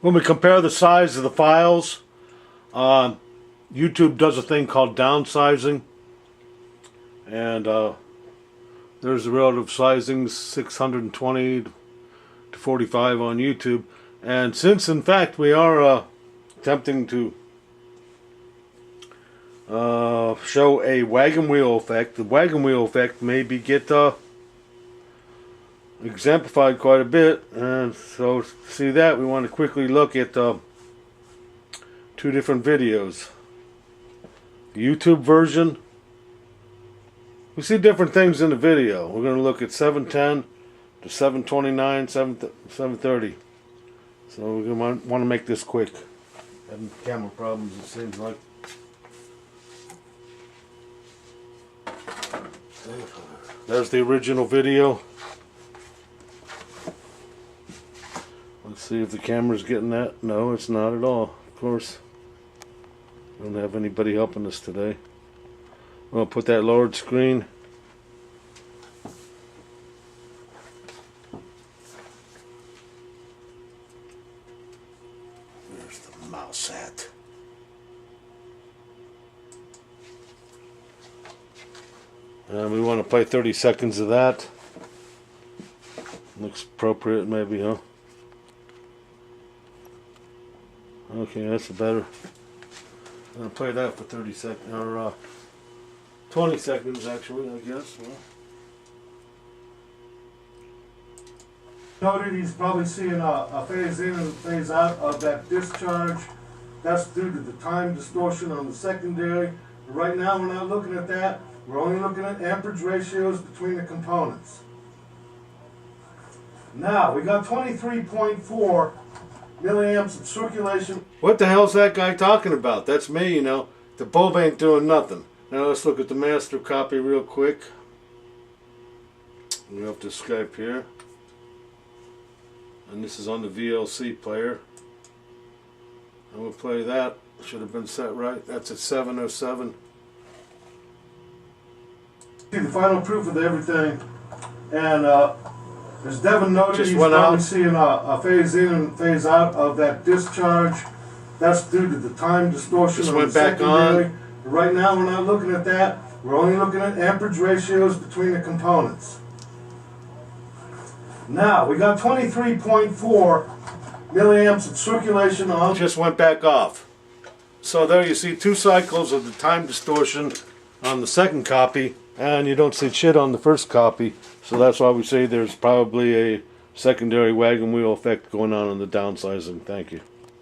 When we compare the size of the files, YouTube does a thing called downsizing, and there's the relative sizing, 620 to 45 on YouTube. And since in fact we are attempting to show a wagon wheel effect, the wagon wheel effect maybe get exemplified quite a bit, and so to see that we want to quickly look at two different videos. The YouTube version, we see different things in the video. We're going to look at 710 to 729, 730. So we're going to want to make this quick. Having camera problems, it seems like. There's the original video. Let's see if the camera's getting that. No, it's not at all. Of course, we don't have anybody helping us today. I'm going to put that lowered screen. Where's the mouse at? And we want to play 30 seconds of that. Looks appropriate maybe, huh? Okay, that's better. I'm going to play that for 30 seconds, or 20 seconds actually, I guess. Noted he's probably seeing a phase in and phase out of that discharge. That's due to the time distortion on the secondary. Right now we're not looking at that. We're only looking at amperage ratios between the components. Now, we got 23.4 milliamps of circulation. What the hell's that guy talking about? That's me, you know. The bulb ain't doing nothing. Now let's look at the master copy real quick. We have to Skype here. And this is on the VLC player. And we'll play that. Should have been set right. That's at 707. See the final proof of everything. And as Devin noted, he's probably seeing a phase in and phase out of that discharge. That's due to the time distortion on the secondary. Right now we're not looking at that. We're only looking at amperage ratios between the components. Now, we got 23.4 milliamps of circulation on. Just went back off. So there you see 2 cycles of the time distortion on the second copy, and you don't see shit on the first copy. So that's why we say there's probably a secondary wagon wheel effect going on in the downsizing. Thank you.